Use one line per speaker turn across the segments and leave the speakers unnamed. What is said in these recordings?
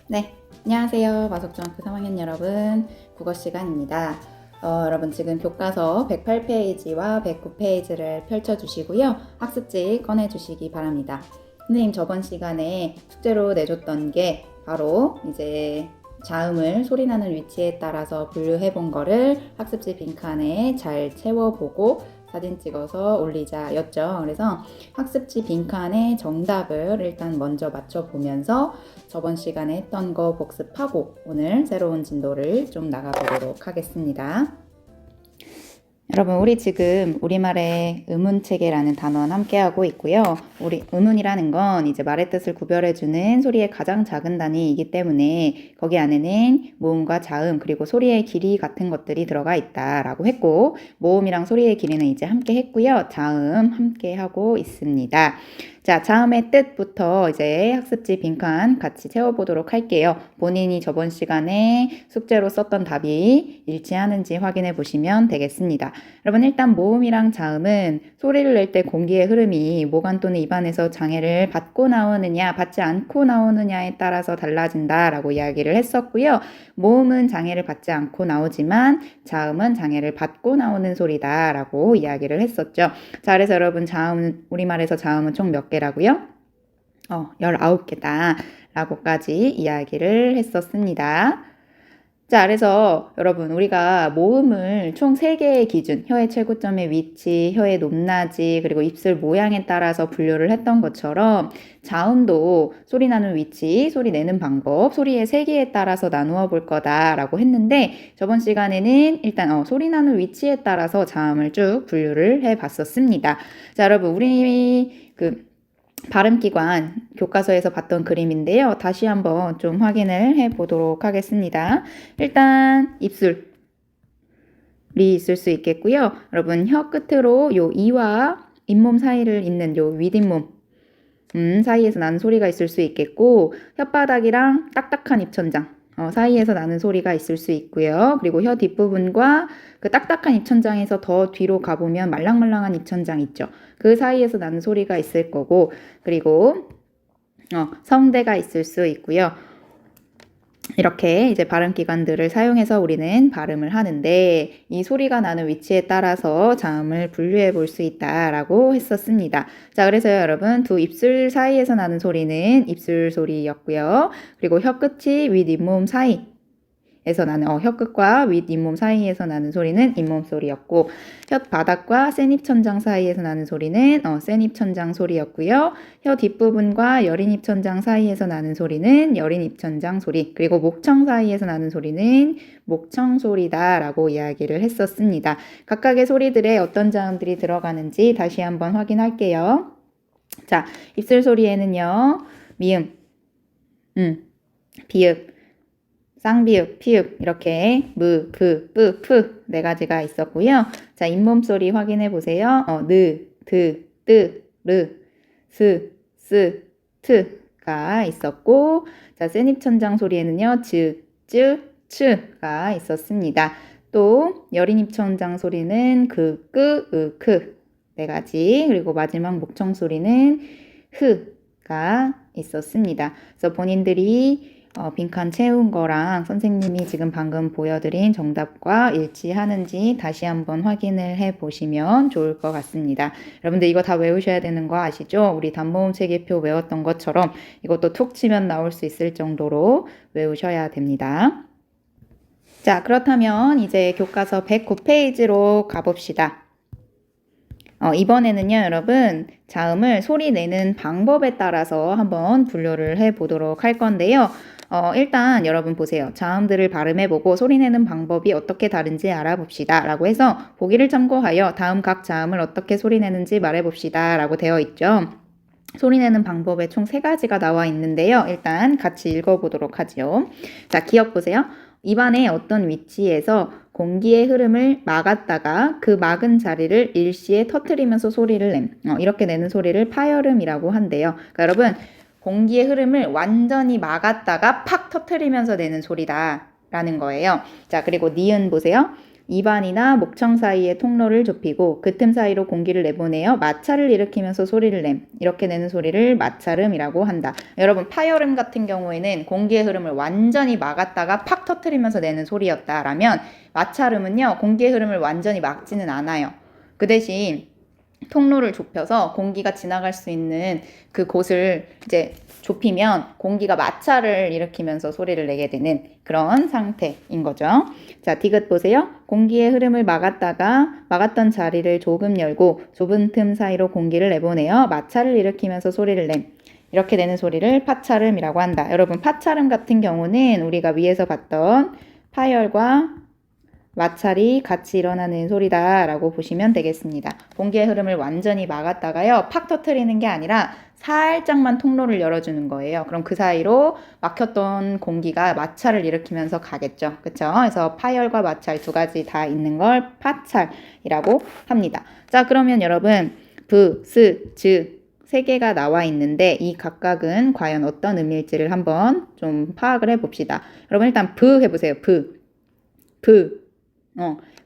네, 안녕하세요. 마석중학교 3학년 여러분, 국어 시간입니다. 여러분 지금 교과서 108페이지와 109페이지를 펼쳐주시고요. 학습지 꺼내주시기 바랍니다. 선생님 저번 시간에 숙제로 내줬던 게 바로 이제 자음을 소리나는 위치에 따라서 분류해 본 거를 학습지 빈칸에 잘 채워보고 사진 찍어서 올리자 였죠. 그래서 학습지 빈칸에 정답을 일단 먼저 맞춰보면서 저번 시간에 했던 거 복습하고 오늘 새로운 진도를 좀 나가보도록 하겠습니다. 여러분 우리 지금 우리말의 의문체계라는 단원 함께하고 있고요. 우리 의문이라는 건 이제 말의 뜻을 구별해주는 소리의 가장 작은 단위이기 때문에 거기 안에는 모음과 자음 그리고 소리의 길이 같은 것들이 들어가 있다라고 했고 모음이랑 소리의 길이는 이제 함께 했고요. 자음 함께 하고 있습니다. 자, 자음의 뜻부터 이제 학습지 빈칸 같이 채워보도록 할게요. 본인이 저번 시간에 숙제로 썼던 답이 일치하는지 확인해 보시면 되겠습니다. 여러분 일단 모음이랑 자음은 소리를 낼 때 공기의 흐름이 모관 또는 입안에서 장애를 받고 나오느냐 받지 않고 나오느냐에 따라서 달라진다라고 이야기를 했었고요. 모음은 장애를 받지 않고 나오지만 자음은 장애를 받고 나오는 소리다라고 이야기를 했었죠. 자, 그래서 여러분 자음 우리말에서 자음은 총 몇 개라고요? 19개다 라고까지 이야기를 했었습니다. 자, 그래서 여러분 우리가 모음을 총 3개의 기준, 혀의 최고점의 위치, 혀의 높낮이, 그리고 입술 모양에 따라서 분류를 했던 것처럼 자음도 소리 나는 위치, 소리 내는 방법, 소리의 세계에 따라서 나누어 볼 거다라고 했는데 저번 시간에는 일단 소리 나는 위치에 따라서 자음을 쭉 분류를 해봤었습니다. 자, 여러분 우리 발음기관 교과서에서 봤던 그림인데요. 다시 한번 좀 확인을 해보도록 하겠습니다. 일단 입술이 있을 수 있겠고요. 여러분 혀 끝으로 요 이와 잇몸 사이를 잇는 요 윗잇몸 사이에서 나는 소리가 있을 수 있겠고 혓바닥이랑 딱딱한 입천장 사이에서 나는 소리가 있을 수 있고요. 그리고 혀 뒷부분과 그 딱딱한 입천장에서 더 뒤로 가보면 말랑말랑한 입천장 있죠. 그 사이에서 나는 소리가 있을 거고 그리고 성대가 있을 수 있고요. 이렇게 이제 발음기관들을 사용해서 우리는 발음을 하는데 이 소리가 나는 위치에 따라서 자음을 분류해 볼 수 있다라고 했었습니다. 자, 그래서 여러분 두 입술 사이에서 나는 소리는 입술 소리였고요. 그리고 혀 끝이 윗 잇몸 사이에서 나는 혀끝과 윗 잇몸 사이에서 나는 소리는 잇몸 소리였고 혓바닥과 센입천장 사이에서 나는 소리는 센입천장 소리였고요. 혀 뒷부분과 여린입천장 사이에서 나는 소리는 여린입천장 소리 그리고 목청 사이에서 나는 소리는 목청 소리다라고 이야기를 했었습니다. 각각의 소리들에 어떤 자음들이 들어가는지 다시 한번 확인할게요. 자, 입술 소리에는요. 미음, 비읍, 쌍비읍, 피읍 이렇게 무, 브, 뿌, 프 4가지가 있었고요. 자, 잇몸 소리 확인해 보세요. 느, 드, 뜨, 르, 스, 스, 트가 있었고 자, 센입천장 소리에는요. 즈, 쯔, 츠가 있었습니다. 또 여린입천장 소리는 그, 끄, 으, 크 4가지 그리고 마지막 목청 소리는 흐가 있었습니다. 그래서 본인들이 빈칸 채운 거랑 선생님이 지금 방금 보여드린 정답과 일치하는지 다시 한번 확인을 해보시면 좋을 것 같습니다. 여러분들 이거 다 외우셔야 되는 거 아시죠? 우리 단모음 체계표 외웠던 것처럼 이것도 툭 치면 나올 수 있을 정도로 외우셔야 됩니다. 자, 그렇다면 이제 교과서 109페이지로 가봅시다. 이번에는요, 여러분, 자음을 소리 내는 방법에 따라서 한번 분류를 해보도록 할 건데요. 일단 여러분 보세요. 자음들을 발음해보고 소리 내는 방법이 어떻게 다른지 알아봅시다. 라고 해서 보기를 참고하여 다음 각 자음을 어떻게 소리 내는지 말해봅시다. 라고 되어 있죠. 소리 내는 방법에 총 3가지가 나와 있는데요. 일단 같이 읽어보도록 하죠. 자, 기억 보세요. 입안의 어떤 위치에서 공기의 흐름을 막았다가 그 막은 자리를 일시에 터뜨리면서 소리를 냄. 이렇게 내는 소리를 파열음이라고 한대요. 그러니까 여러분 공기의 흐름을 완전히 막았다가 팍 터뜨리면서 내는 소리다 라는 거예요. 자, 그리고 니은 보세요. 입안이나 목청 사이의 통로를 좁히고 그 틈 사이로 공기를 내보내어 마찰을 일으키면서 소리를 냄. 이렇게 내는 소리를 마찰음이라고 한다. 여러분, 파열음 같은 경우에는 공기의 흐름을 완전히 막았다가 팍 터트리면서 내는 소리였다라면 마찰음은요, 공기의 흐름을 완전히 막지는 않아요. 그 대신 통로를 좁혀서 공기가 지나갈 수 있는 그 곳을 이제 좁히면 공기가 마찰을 일으키면서 소리를 내게 되는 그런 상태인 거죠. 자, 디귿 보세요. 공기의 흐름을 막았던 자리를 조금 열고 좁은 틈 사이로 공기를 내보내어 마찰을 일으키면서 소리를 냄. 이렇게 내는 소리를 파찰음이라고 한다. 여러분, 파찰음 같은 경우는 우리가 위에서 봤던 파열과 마찰이 같이 일어나는 소리다라고 보시면 되겠습니다. 공기의 흐름을 완전히 막았다가요, 팍 터트리는 게 아니라 살짝만 통로를 열어주는 거예요. 그럼 그 사이로 막혔던 공기가 마찰을 일으키면서 가겠죠. 그쵸? 그래서 파열과 마찰 두 가지 다 있는 걸 파찰이라고 합니다. 자, 그러면 여러분, 브, 스, 즈 세 개가 나와 있는데 이 각각은 과연 어떤 의미일지를 한번 좀 파악을 해봅시다. 여러분, 일단 브 해보세요. 브.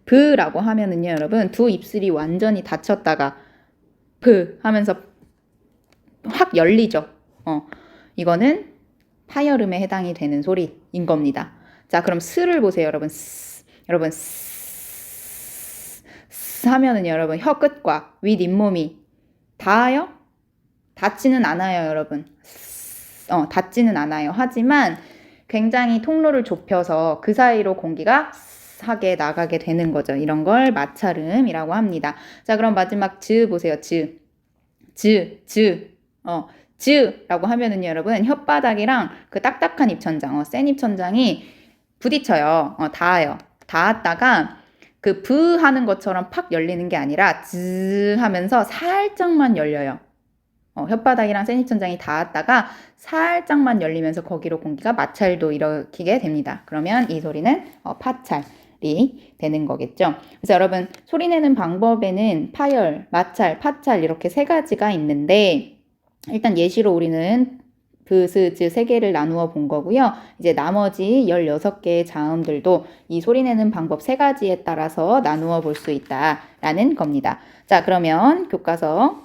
브라고 하면은요, 여러분, 두 입술이 완전히 닫혔다가 브 하면서 확 열리죠. 이거는 파열음에 해당이 되는 소리인 겁니다. 자, 그럼 스를 보세요, 여러분. 여러분, 하면은 여러분, 혀 끝과 윗 잇몸이 닿아요? 닿지는 않아요, 여러분. 닿지는 않아요. 하지만 굉장히 통로를 좁혀서 그 사이로 공기가 하게 나가게 되는 거죠. 이런 걸 마찰음이라고 합니다. 자, 그럼 마지막 즈 보세요. 즈라고 하면은요, 여러분, 혓바닥이랑 그 딱딱한 입천장, 센 입천장이 부딪혀요. 닿아요. 닿았다가 그 브 하는 것처럼 팍 열리는 게 아니라 즈 하면서 살짝만 열려요. 혓바닥이랑 센 입천장이 닿았다가 살짝만 열리면서 거기로 공기가 마찰도 일으키게 됩니다. 그러면 이 소리는 파찰이 되는 거겠죠. 그래서 여러분, 소리 내는 방법에는 파열, 마찰, 파찰 이렇게 세 가지가 있는데 일단 예시로 우리는 브스즈 세 개를 나누어 본 거고요. 이제 나머지 16개의 자음들도 이 소리 내는 방법 세 가지에 따라서 나누어 볼 수 있다라는 겁니다. 자, 그러면 교과서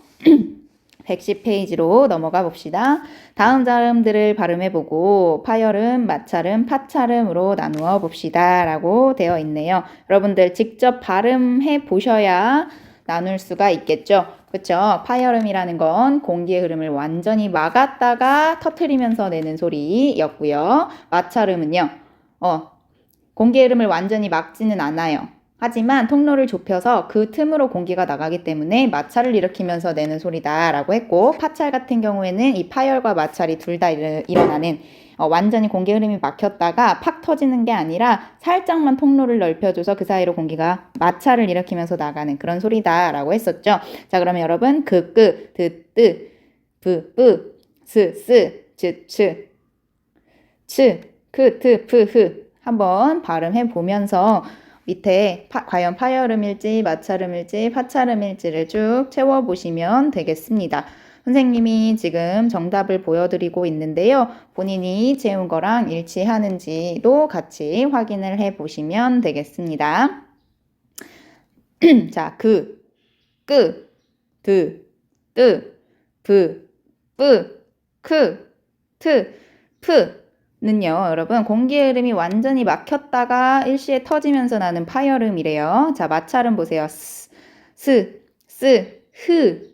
110페이지로 넘어가 봅시다. 다음 자음들을 발음해보고 파열음, 마찰음, 파찰음으로 나누어 봅시다 라고 되어 있네요. 여러분들 직접 발음해 보셔야 나눌 수가 있겠죠. 그렇죠? 파열음이라는 건 공기의 흐름을 완전히 막았다가 터트리면서 내는 소리였고요. 마찰음은요. 공기의 흐름을 완전히 막지는 않아요. 하지만 통로를 좁혀서 그 틈으로 공기가 나가기 때문에 마찰을 일으키면서 내는 소리다라고 했고, 파찰 같은 경우에는 이 파열과 마찰이 둘 다 일어나는 완전히 공기 흐름이 막혔다가 팍 터지는 게 아니라 살짝만 통로를 넓혀줘서 그 사이로 공기가 마찰을 일으키면서 나가는 그런 소리다라고 했었죠. 자, 그러면 여러분 그, 끄, 드, 뜨, 브, 뿌, 스, 즈, 츠, 크, 트, 프, 흐 한번 발음해 보면서 밑에 과연 파열음일지 마찰음일지 파찰음일지를 쭉 채워보시면 되겠습니다. 선생님이 지금 정답을 보여드리고 있는데요. 본인이 채운 거랑 일치하는지도 같이 확인을 해보시면 되겠습니다. 자, 그, 끄, 드, 뜨, 브, 뿌, 크, 트, 프 는요, 여러분, 공기의 흐름이 완전히 막혔다가 일시에 터지면서 나는 파열음이래요. 자, 마찰음 보세요. 흐.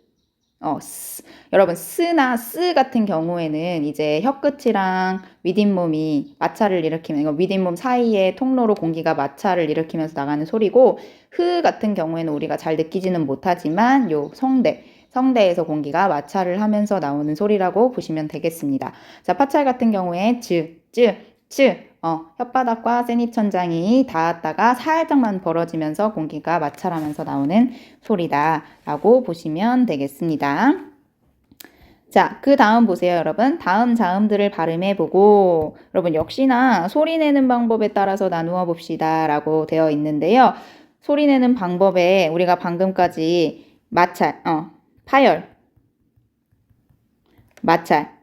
여러분, 스나 스 같은 경우에는 이제 혀끝이랑 윗잇몸이 마찰을 일으키면, 이거 윗잇몸 사이에 통로로 공기가 마찰을 일으키면서 나가는 소리고, 흐 같은 경우에는 우리가 잘 느끼지는 못하지만 요 성대에서 공기가 마찰을 하면서 나오는 소리라고 보시면 되겠습니다. 자, 파찰 같은 경우에 혓바닥과 센 입천장이 닿았다가 살짝만 벌어지면서 공기가 마찰하면서 나오는 소리다라고 보시면 되겠습니다. 자, 그 다음 보세요, 여러분. 다음 자음들을 발음해보고, 여러분 역시나 소리 내는 방법에 따라서 나누어 봅시다 라고 되어 있는데요. 소리 내는 방법에 우리가 방금까지 마찰, 파열, 마찰,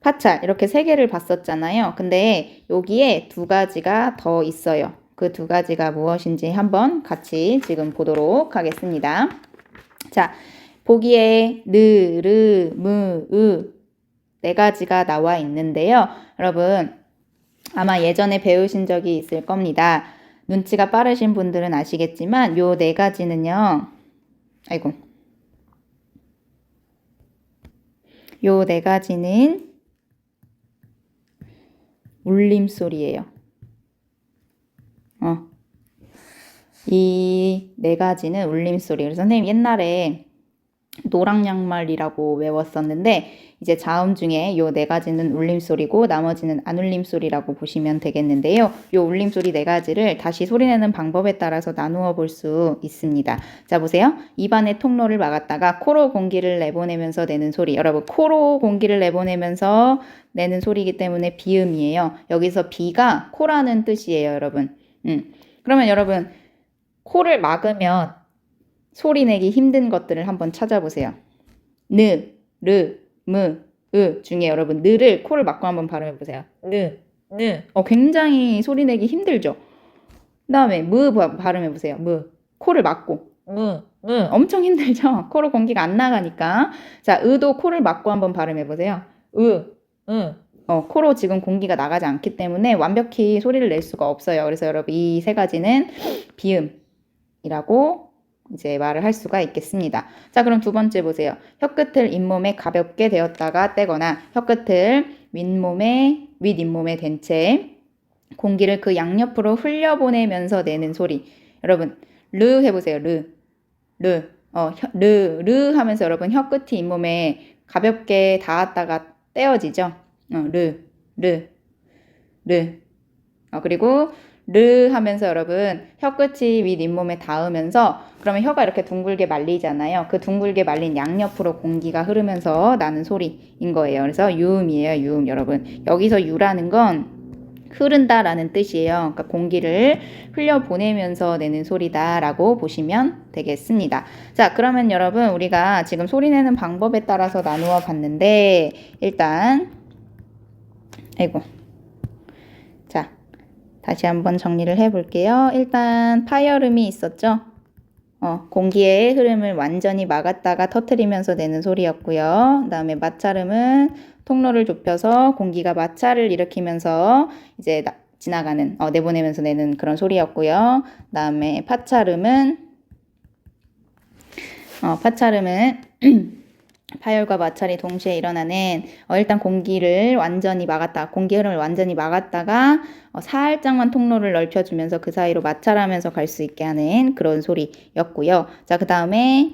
파찰 이렇게 세 개를 봤었잖아요. 근데 여기에 두 가지가 더 있어요. 그 두 가지가 무엇인지 한번 같이 지금 보도록 하겠습니다. 자, 보기에 느, 르, 무, 으 네 가지가 나와 있는데요. 여러분 아마 예전에 배우신 적이 있을 겁니다. 눈치가 빠르신 분들은 아시겠지만 요 네 가지는요. 아이고. 요 네 가지는 울림소리예요. 이 네 가지는 울림소리. 그래서 선생님 옛날에 노랑양말이라고 외웠었는데 이제 자음 중에 요 네 가지는 울림소리고 나머지는 안 울림소리라고 보시면 되겠는데요. 요 울림소리 네 가지를 다시 소리내는 방법에 따라서 나누어 볼 수 있습니다. 자 보세요. 입안의 통로를 막았다가 코로 공기를 내보내면서 내는 소리. 여러분 코로 공기를 내보내면서 내는 소리이기 때문에 비음이에요. 여기서 비가 코라는 뜻이에요. 여러분. 그러면 여러분 코를 막으면 소리 내기 힘든 것들을 한번 찾아보세요. 느, 르, 무, 으 중에 여러분 느를 코를 막고 한번 발음해보세요. 느. 굉장히 소리 내기 힘들죠. 그 다음에 무 발음해보세요. 무. 코를 막고. 엄청 힘들죠. 코로 공기가 안 나가니까. 자, 으도 코를 막고 한번 발음해보세요. 코로 지금 공기가 나가지 않기 때문에 완벽히 소리를 낼 수가 없어요. 그래서 여러분 이 세 가지는 비음이라고 이제 말을 할 수가 있겠습니다. 자, 그럼 두 번째 보세요. 혀끝을 잇몸에 가볍게 대었다가 떼거나 혀끝을 윗잇몸에 댄 채 공기를 그 양옆으로 흘려보내면서 내는 소리. 여러분, 르 해보세요. 르 하면서 여러분 혀끝이 잇몸에 가볍게 닿았다가 떼어지죠. 그리고 르 하면서 여러분 혀끝이 윗잇몸에 닿으면서 그러면 혀가 이렇게 둥글게 말리잖아요. 그 둥글게 말린 양옆으로 공기가 흐르면서 나는 소리인 거예요. 그래서 유음이에요. 유음 여러분. 여기서 유라는 건 흐른다라는 뜻이에요. 그러니까 공기를 흘려보내면서 내는 소리다라고 보시면 되겠습니다. 자, 그러면 여러분 우리가 지금 소리 내는 방법에 따라서 나누어 봤는데 일단 자, 다시 한번 정리를 해볼게요. 일단 파열음이 있었죠. 공기의 흐름을 완전히 막았다가 터트리면서 내는 소리였고요. 그 다음에 마찰음은 통로를 좁혀서 공기가 마찰을 일으키면서 이제 지나가는 내보내면서 내는 그런 소리였고요. 그 다음에 파찰음은 파열과 마찰이 동시에 일어나는 일단 공기 흐름을 완전히 막았다가 살짝만 통로를 넓혀주면서 그 사이로 마찰하면서 갈 수 있게 하는 그런 소리였고요. 자, 그 다음에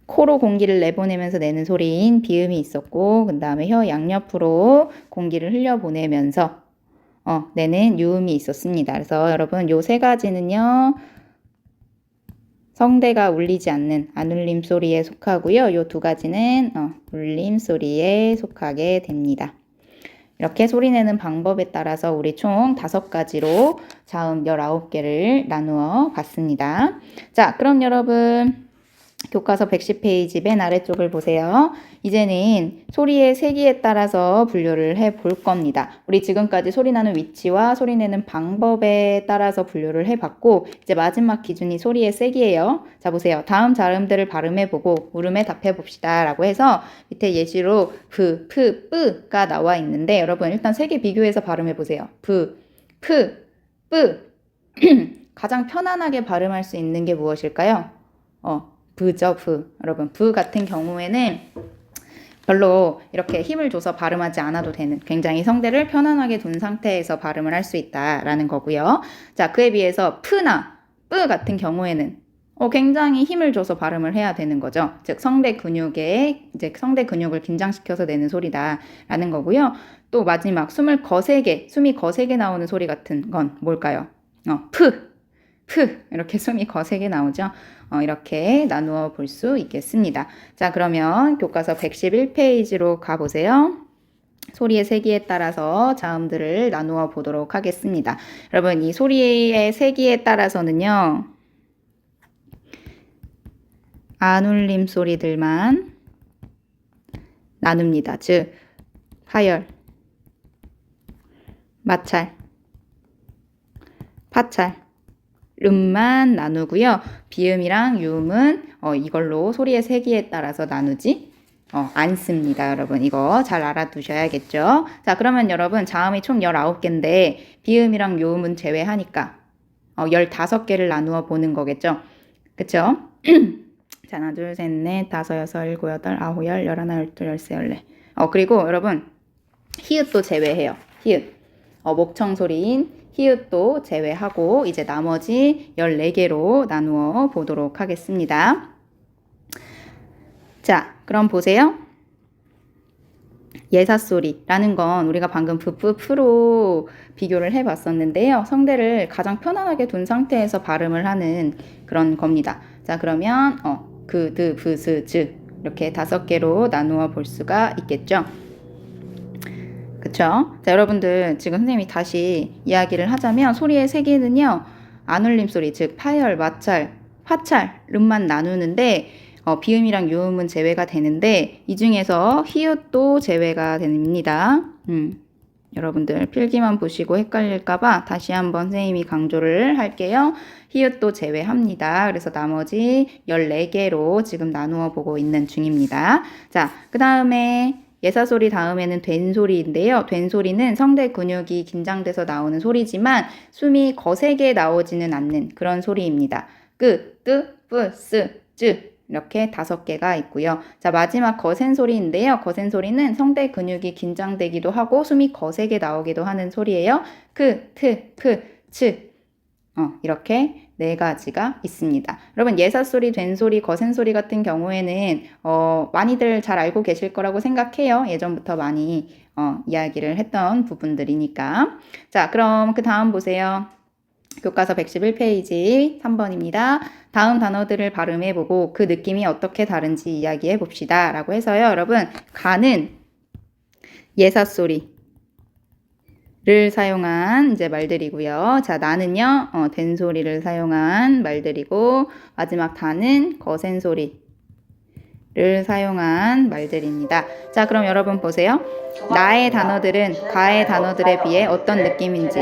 코로 공기를 내보내면서 내는 소리인 비음이 있었고 그 다음에 혀 양옆으로 공기를 흘려보내면서 내는 유음이 있었습니다. 그래서 여러분 요 세 가지는요. 성대가 울리지 않는 안울림 소리에 속하고요. 요 두 가지는 울림 소리에 속하게 됩니다. 이렇게 소리내는 방법에 따라서 우리 총 5가지로 자음 19개를 나누어 봤습니다. 자, 그럼 여러분 교과서 110페이지 맨 아래쪽을 보세요. 이제는 소리의 세기에 따라서 분류를 해 볼 겁니다. 우리 지금까지 소리 나는 위치와 소리 내는 방법에 따라서 분류를 해봤고 이제 마지막 기준이 소리의 세기예요. 자, 보세요. 다음 자음들을 발음해보고 물음에 답해봅시다 라고 해서 밑에 예시로 브, 프, 뿌가 나와 있는데 여러분 일단 세 개 비교해서 발음해보세요. 브, 프, 뿌 가장 편안하게 발음할 수 있는 게 무엇일까요? 부죠, 부. 여러분, 부 같은 경우에는 별로 이렇게 힘을 줘서 발음하지 않아도 되는 굉장히 성대를 편안하게 둔 상태에서 발음을 할 수 있다라는 거고요. 자, 그에 비해서 프나 뿌 같은 경우에는 굉장히 힘을 줘서 발음을 해야 되는 거죠. 즉 성대 근육을 긴장시켜서 내는 소리다라는 거고요. 또 마지막 숨이 거세게 나오는 소리 같은 건 뭘까요? 프 이렇게 숨이 거세게 나오죠. 이렇게 나누어 볼 수 있겠습니다. 자, 그러면 교과서 111페이지로 가보세요. 소리의 세기에 따라서 자음들을 나누어 보도록 하겠습니다. 여러분, 이 소리의 세기에 따라서는요. 안 울림 소리들만 나눕니다. 즉, 파열, 마찰, 파찰, 름만 나누고요. 비음이랑 유음은 이걸로 소리의 세기에 따라서 나누지 않습니다. 여러분 이거 잘 알아두셔야겠죠. 자, 그러면 여러분 자음이 총 19개인데 비음이랑 요음은 제외하니까 15개를 나누어 보는 거겠죠. 그쵸? 자, 하나, 둘, 셋, 넷, 다섯, 여섯, 일곱, 여덟, 아홉, 열, 열하나, 열둘, 열세, 열네. 그리고 여러분 히읗도 제외해요. 히읗. 목청 소리인 히읗도 제외하고 이제 나머지 14개로 나누어 보도록 하겠습니다. 자, 그럼 보세요. 예사소리라는 건 우리가 방금 푸푸푸로 비교를 해봤었는데요. 성대를 가장 편안하게 둔 상태에서 발음을 하는 그런 겁니다. 자, 그러면 그, 드, 브, 스, 즈 이렇게 5개로 나누어 볼 수가 있겠죠. 그쵸? 자, 여러분들 지금 선생님이 다시 이야기를 하자면 소리의 세계는요. 안울림 소리, 즉 파열, 마찰, 파찰, 름만 나누는데 비음이랑 유음은 제외가 되는데 이 중에서 히읗도 제외가 됩니다. 여러분들 필기만 보시고 헷갈릴까봐 다시 한번 선생님이 강조를 할게요. 히읗도 제외합니다. 그래서 나머지 14개로 지금 나누어 보고 있는 중입니다. 자, 그 다음에 예사소리 다음에는 된소리인데요. 된소리는 성대 근육이 긴장돼서 나오는 소리지만 숨이 거세게 나오지는 않는 그런 소리입니다. 끄, 뜨, 뿌, 쓰, 쯔 이렇게 5개가 있고요. 자, 마지막 거센 소리인데요. 거센 소리는 성대 근육이 긴장되기도 하고 숨이 거세게 나오기도 하는 소리예요. 크, 트, 크, 츠 이렇게 4가지가 있습니다. 여러분 예사소리, 된소리, 거센소리 같은 경우에는 많이들 잘 알고 계실 거라고 생각해요. 예전부터 많이 이야기를 했던 부분들이니까. 자, 그럼 그 다음 보세요. 교과서 111페이지 3번입니다. 다음 단어들을 발음해보고 그 느낌이 어떻게 다른지 이야기해 봅시다. 라고 해서요. 여러분 가는 예사소리 를 사용한 이제 말들이고요. 자, 나는요, 된소리를 사용한 말들이고, 마지막 다는 거센 소리를 사용한 말들입니다. 자, 그럼 여러분 보세요. 나의 단어들은 가의 단어들에 비해 어떤 느낌인지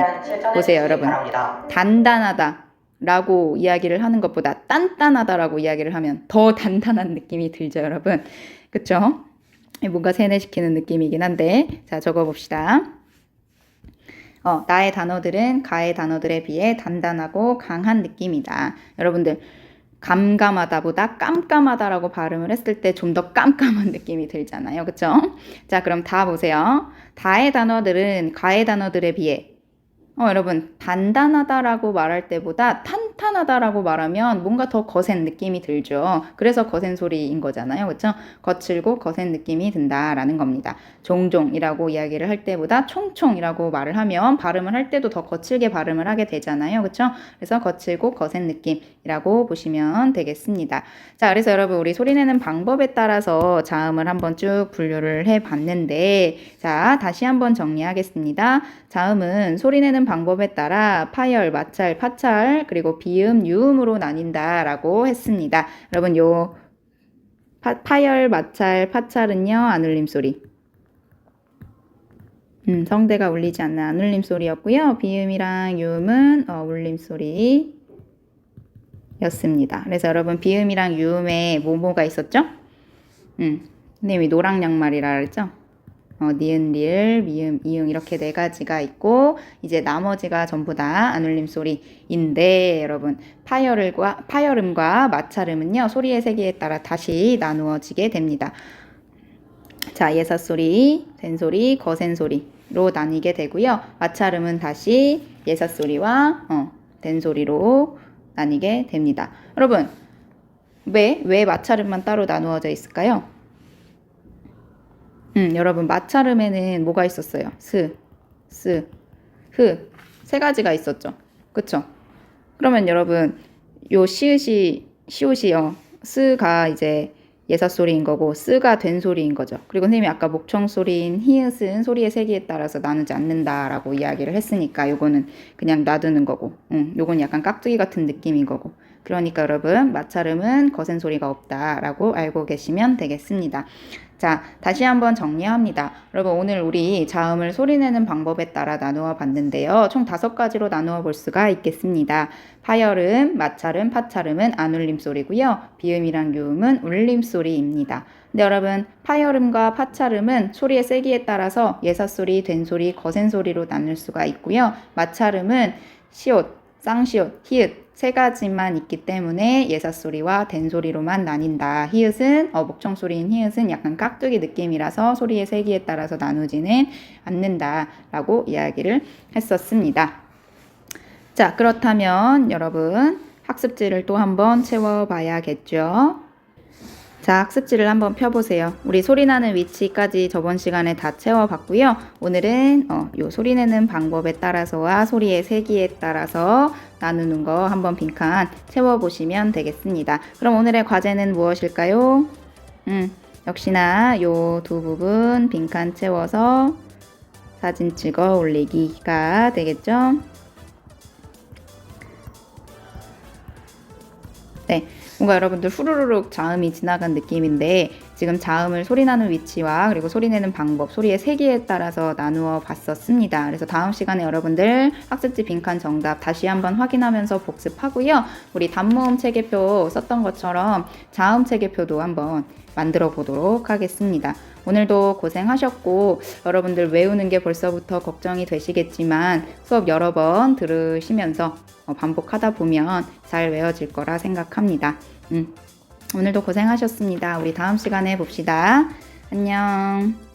보세요, 여러분. 단단하다 라고 이야기를 하는 것보다 단단하다 라고 이야기를 하면 더 단단한 느낌이 들죠, 여러분. 그쵸? 뭔가 세뇌시키는 느낌이긴 한데, 자, 적어봅시다. 나의 단어들은 가의 단어들에 비해 단단하고 강한 느낌이다. 여러분들 감감하다보다 깜깜하다라고 발음을 했을 때 좀 더 깜깜한 느낌이 들잖아요. 그쵸? 자, 그럼 다 보세요. 다의 단어들은 가의 단어들에 비해 여러분 단단하다라고 말할 때보다 탄탄하다라고 말하면 뭔가 더 거센 느낌이 들죠. 그래서 거센 소리인 거잖아요. 그렇죠? 거칠고 거센 느낌이 든다라는 겁니다. 종종이라고 이야기를 할 때보다 총총이라고 말을 하면 발음을 할 때도 더 거칠게 발음을 하게 되잖아요. 그렇죠? 그래서 거칠고 거센 느낌이라고 보시면 되겠습니다. 자, 그래서 여러분 우리 소리내는 방법에 따라서 자음을 한번 쭉 분류를 해봤는데 자, 다시 한번 정리하겠습니다. 자음은 소리내는 방법에 따라 파열, 마찰, 파찰, 그리고 비음, 유음으로 나뉜다라고 했습니다. 여러분 요 파열, 마찰, 파찰은요 안울림 소리. 성대가 울리지 않는 안울림 소리였고요. 비음이랑 유음은 울림 소리 였습니다. 그래서 여러분 비음이랑 유음에 뭐가 있었죠? 선생님이 노랑 양말이라 그랬죠? 니은, 리을, 미음, 이응 이렇게 4가지가 있고 이제 나머지가 전부 다 안울림 소리인데 여러분 파열음과 마찰음은요 소리의 세기에 따라 다시 나누어지게 됩니다. 자, 예사소리, 된소리, 거센소리로 나뉘게 되고요. 마찰음은 다시 예사소리와 된소리로 나뉘게 됩니다. 여러분 왜 마찰음만 따로 나누어져 있을까요? 여러분 마찰음에는 뭐가 있었어요? 스, 흐 3가지가 있었죠. 그쵸? 그러면 여러분 요 시옷이 스가 이제 예사소리인 거고 쓰가 된소리인 거죠. 그리고 선생님이 아까 목청소리인 히읗은 소리의 세기에 따라서 나누지 않는다라고 이야기를 했으니까 요거는 그냥 놔두는 거고 요건 약간 깍두기 같은 느낌인 거고 그러니까 여러분 마찰음은 거센 소리가 없다라고 알고 계시면 되겠습니다. 자, 다시 한번 정리합니다. 여러분 오늘 우리 자음을 소리내는 방법에 따라 나누어 봤는데요. 총 5가지로 나누어 볼 수가 있겠습니다. 파열음, 마찰음, 파찰음은 안울림 소리고요. 비음이랑 유음은 울림 소리입니다. 근데 여러분 파열음과 파찰음은 소리의 세기에 따라서 예사소리, 된소리, 거센소리로 나눌 수가 있고요. 마찰음은 시옷, 쌍시옷, 히읗 3가지만 있기 때문에 예사소리와 된소리로만 나뉜다. 히읗은 목청소리인 히읗은 약간 깍두기 느낌이라서 소리의 세기에 따라서 나누지는 않는다라고 이야기를 했었습니다. 자, 그렇다면 여러분 학습지를 또 한번 채워봐야겠죠. 자, 학습지를 한번 펴보세요. 우리 소리나는 위치까지 저번 시간에 다 채워봤고요. 오늘은 요 소리내는 방법에 따라서와 소리의 세기에 따라서 나누는 거 한번 빈칸 채워보시면 되겠습니다. 그럼 오늘의 과제는 무엇일까요? 역시나 요 두 부분 빈칸 채워서 사진 찍어 올리기가 되겠죠? 네. 뭔가 여러분들 후루룩 자음이 지나간 느낌인데 지금 자음을 소리나는 위치와 그리고 소리내는 방법, 소리의 세기에 따라서 나누어 봤었습니다. 그래서 다음 시간에 여러분들 학습지 빈칸 정답 다시 한번 확인하면서 복습하고요. 우리 단모음 체계표 썼던 것처럼 자음 체계표도 한번 만들어 보도록 하겠습니다. 오늘도 고생하셨고 여러분들 외우는 게 벌써부터 걱정이 되시겠지만 수업 여러 번 들으시면서 반복하다 보면 잘 외워질 거라 생각합니다. 오늘도 고생하셨습니다. 우리 다음 시간에 봅시다. 안녕.